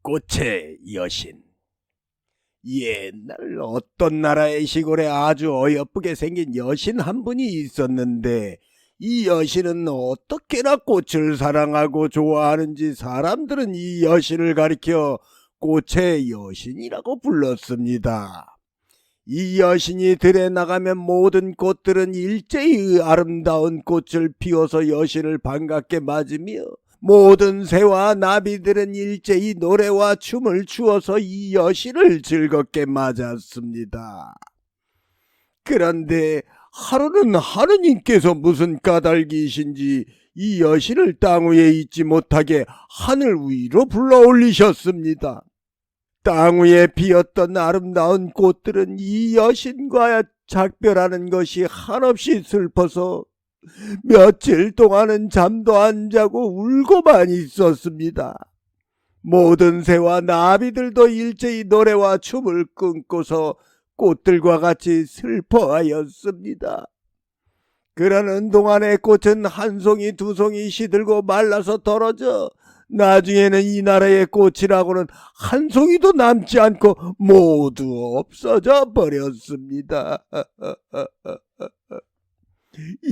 꽃의 여신. 옛날 어떤 나라의 시골에 아주 어여쁘게 생긴 여신 한 분이 있었는데, 이 여신은 어떻게나 꽃을 사랑하고 좋아하는지 사람들은 이 여신을 가리켜 꽃의 여신이라고 불렀습니다. 이 여신이 들에 나가면 모든 꽃들은 일제히 아름다운 꽃을 피워서 여신을 반갑게 맞으며, 모든 새와 나비들은 일제히 노래와 춤을 추어서 이 여신을 즐겁게 맞았습니다. 그런데 하루는 하느님께서 무슨 까닭이신지 이 여신을 땅 위에 있지 못하게 하늘 위로 불러 올리셨습니다. 땅 위에 피었던 아름다운 꽃들은 이 여신과 작별하는 것이 한없이 슬퍼서 며칠 동안은 잠도 안 자고 울고만 있었습니다. 모든 새와 나비들도 일제히 노래와 춤을 끊고서 꽃들과 같이 슬퍼하였습니다. 그러는 동안에 꽃은 한 송이 두 송이 시들고 말라서 떨어져 나중에는 이 나라의 꽃이라고는 한 송이도 남지 않고 모두 없어져 버렸습니다.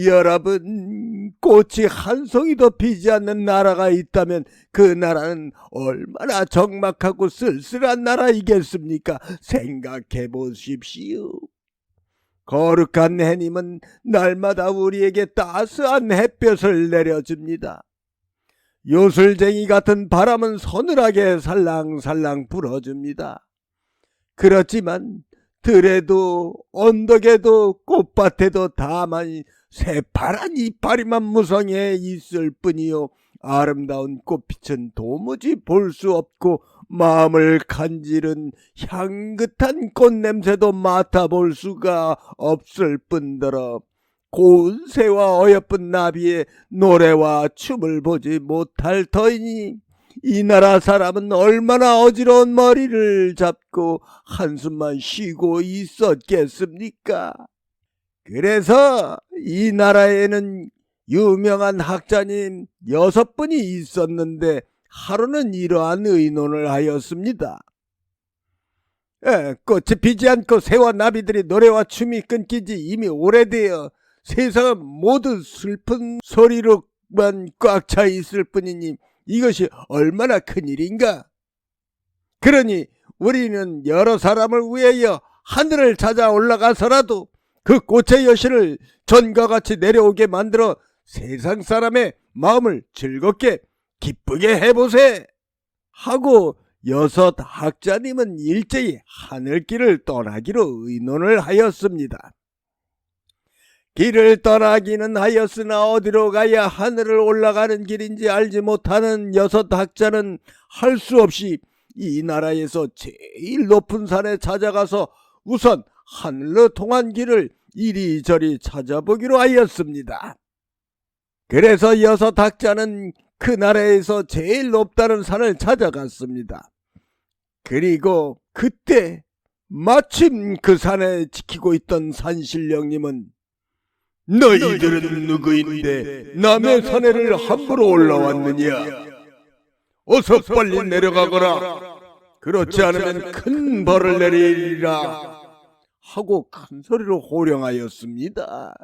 여러분, 꽃이 한 송이도 피지 않는 나라가 있다면 그 나라는 얼마나 적막하고 쓸쓸한 나라이겠습니까? 생각해 보십시오. 거룩한 해님은 날마다 우리에게 따스한 햇볕을 내려줍니다. 요술쟁이 같은 바람은 서늘하게 살랑살랑 불어줍니다. 그렇지만 들에도 언덕에도 꽃밭에도 다만 새파란 이파리만 무성해 있을 뿐이요, 아름다운 꽃빛은 도무지 볼 수 없고 마음을 간지른 향긋한 꽃냄새도 맡아볼 수가 없을 뿐더러 고운 새와 어여쁜 나비의 노래와 춤을 보지 못할 터이니 이 나라 사람은 얼마나 어지러운 머리를 잡고 한숨만 쉬고 있었겠습니까? 그래서 이 나라에는 유명한 학자님 6분이 있었는데 하루는 이러한 의논을 하였습니다. 꽃이 피지 않고 새와 나비들이 노래와 춤이 끊기지 이미 오래되어 세상은 모두 슬픈 소리로만 꽉 차 있을 뿐이니 이것이 얼마나 큰일인가? 그러니 우리는 여러 사람을 위하여 하늘을 찾아 올라가서라도 그 꽃의 여신을 전과 같이 내려오게 만들어 세상 사람의 마음을 즐겁게 기쁘게 해보세 하고 6 학자님은 일제히 하늘길을 떠나기로 의논을 하였습니다. 길을 떠나기는 하였으나 어디로 가야 하늘을 올라가는 길인지 알지 못하는 6 학자는 할 수 없이 이 나라에서 제일 높은 산에 찾아가서 우선 하늘로 통한 길을 이리저리 찾아보기로 하였습니다. 그래서 6 학자는 그 나라에서 제일 높다는 산을 찾아갔습니다. 그리고 그때 마침 그 산에 지키고 있던 산신령님은 너희들은 누구인데 남의 산에를 함부로 올라왔느냐? 어서 빨리 내려가거라. 그렇지 않으면 큰 벌을 내리리라 하고 큰 소리로 호령하였습니다.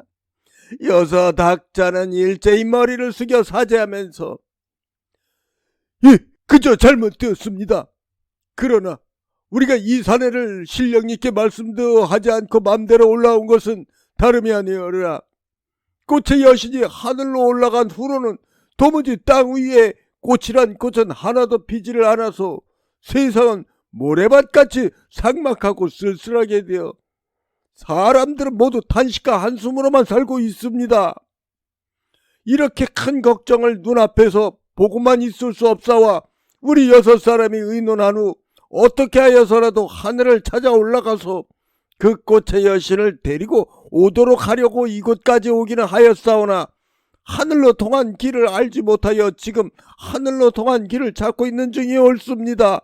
6 학자는 일제히 머리를 숙여 사죄하면서 그저 잘못되었습니다. 그러나 우리가 이 산에를 신령님께 말씀도 하지 않고 맘대로 올라온 것은 다름이 아니오라. 꽃의 여신이 하늘로 올라간 후로는 도무지 땅 위에 꽃이란 꽃은 하나도 피지를 않아서 세상은 모래밭같이 삭막하고 쓸쓸하게 되어 사람들은 모두 탄식과 한숨으로만 살고 있습니다. 이렇게 큰 걱정을 눈앞에서 보고만 있을 수 없사와 우리 6 사람이 의논한 후 어떻게 하여서라도 하늘을 찾아 올라가서 그 꽃의 여신을 데리고 오도록 하려고 이곳까지 오기는 하였사오나 하늘로 통한 길을 알지 못하여 지금 하늘로 통한 길을 찾고 있는 중이 옳습니다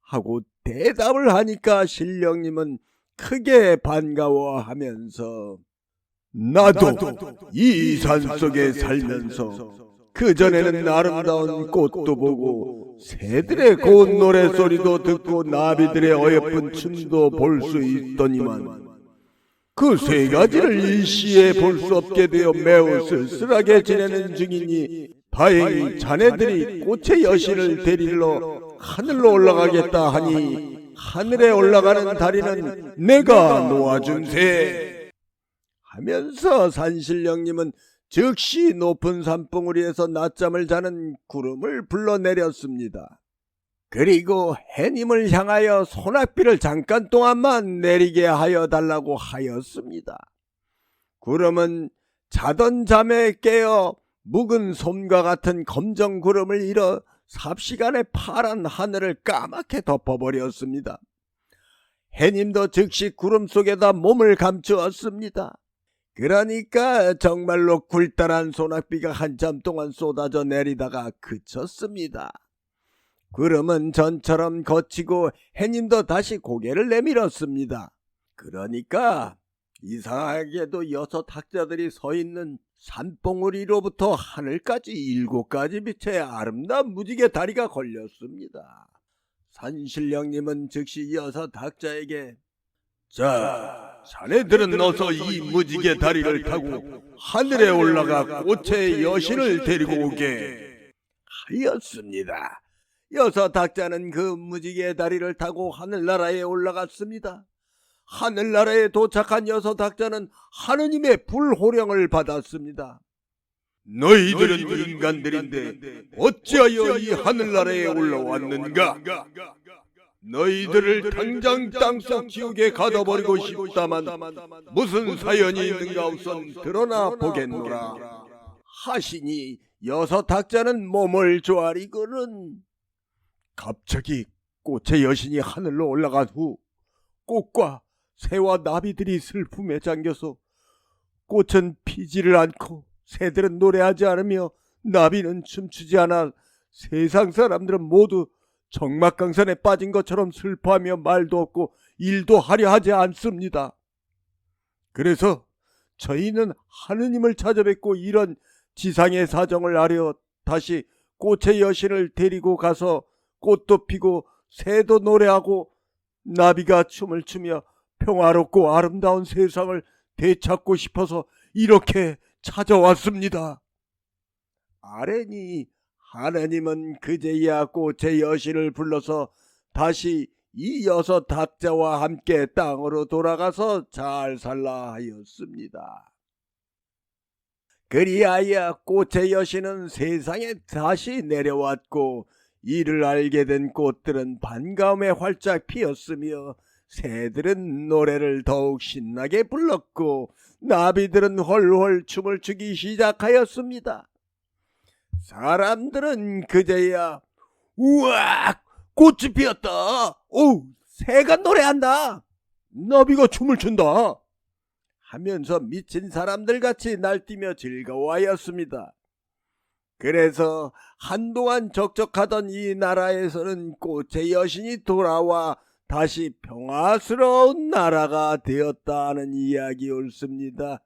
하고 대답을 하니까 신령님은 크게 반가워하면서 나도 이 산속에 살면서 그전에는 아름다운 꽃도 보고 새들의 고운 노래소리도 듣고 나비들의 어여쁜 춤도 볼 수 있더니만 그 세 가지를 일시에 볼 수 없게 되어 매우 쓸쓸하게 지내는 중이니 다행히 자네들이 꽃의 여신을 데리러 하늘로 올라가겠다 하니 하늘에 올라가는 다리는 내가 놓아준세 하면서 산신령님은 즉시 높은 산봉우리에서 낮잠을 자는 구름을 불러내렸습니다. 그리고 해님을 향하여 소낙비를 잠깐 동안만 내리게 하여 달라고 하였습니다. 구름은 자던 잠에 깨어 묵은 솜과 같은 검정 구름을 일어 삽시간에 파란 하늘을 까맣게 덮어버렸습니다. 해님도 즉시 구름 속에다 몸을 감추었습니다. 그러니까 정말로 굴단한 소낙비가 한참 동안 쏟아져 내리다가 그쳤습니다. 구름은 전처럼 거치고 해님도 다시 고개를 내밀었습니다. 그러니까 이상하게도 6 학자들이 서 있는 산봉우리로부터 하늘까지 7가지 빛의 아름다운 무지개 다리가 걸렸습니다. 산신령님은 즉시 6 학자에게 자, 자네들은 어서 이 무지개 다리를 타고 하늘에 올라가 꽃의 여신을 데리고 오게 하였습니다. 6 학자는 그 무지개 다리를 타고 하늘나라에 올라갔습니다. 하늘나라에 도착한 6 학자는 하느님의 불호령을 받았습니다. 너희들은 인간들인데 어찌하여 이 하늘나라에 올라왔는가? 너희들을 당장 땅속 지옥에 가둬버리고 싶다만 무슨 사연이 있는가 우선 드러나 보겠노라 하시니 6 학자는 몸을 조아리고는 갑자기 꽃의 여신이 하늘로 올라간 후 꽃과 새와 나비들이 슬픔에 잠겨서 꽃은 피지를 않고 새들은 노래하지 않으며 나비는 춤추지 않아 세상 사람들은 모두 적막강산에 빠진 것처럼 슬퍼하며 말도 없고 일도 하려 하지 않습니다. 그래서 저희는 하느님을 찾아뵙고 이런 지상의 사정을 아려 다시 꽃의 여신을 데리고 가서 꽃도 피고 새도 노래하고 나비가 춤을 추며 평화롭고 아름다운 세상을 되찾고 싶어서 이렇게 찾아왔습니다. 아뢰니 하느님은 그제야 꽃의 여신을 불러서 다시 이 6 학자와 함께 땅으로 돌아가서 잘 살라 하였습니다. 그리하여 꽃의 여신은 세상에 다시 내려왔고 이를 알게 된 꽃들은 반가움에 활짝 피었으며 새들은 노래를 더욱 신나게 불렀고 나비들은 헐헐 춤을 추기 시작하였습니다. 사람들은 그제야 우와 꽃이 피었다. 오 새가 노래한다. 나비가 춤을 춘다. 하면서 미친 사람들같이 날뛰며 즐거워하였습니다. 그래서 한동안 적적하던 이 나라에서는 꽃의 여신이 돌아와 다시 평화스러운 나라가 되었다는 이야기 옳습니다.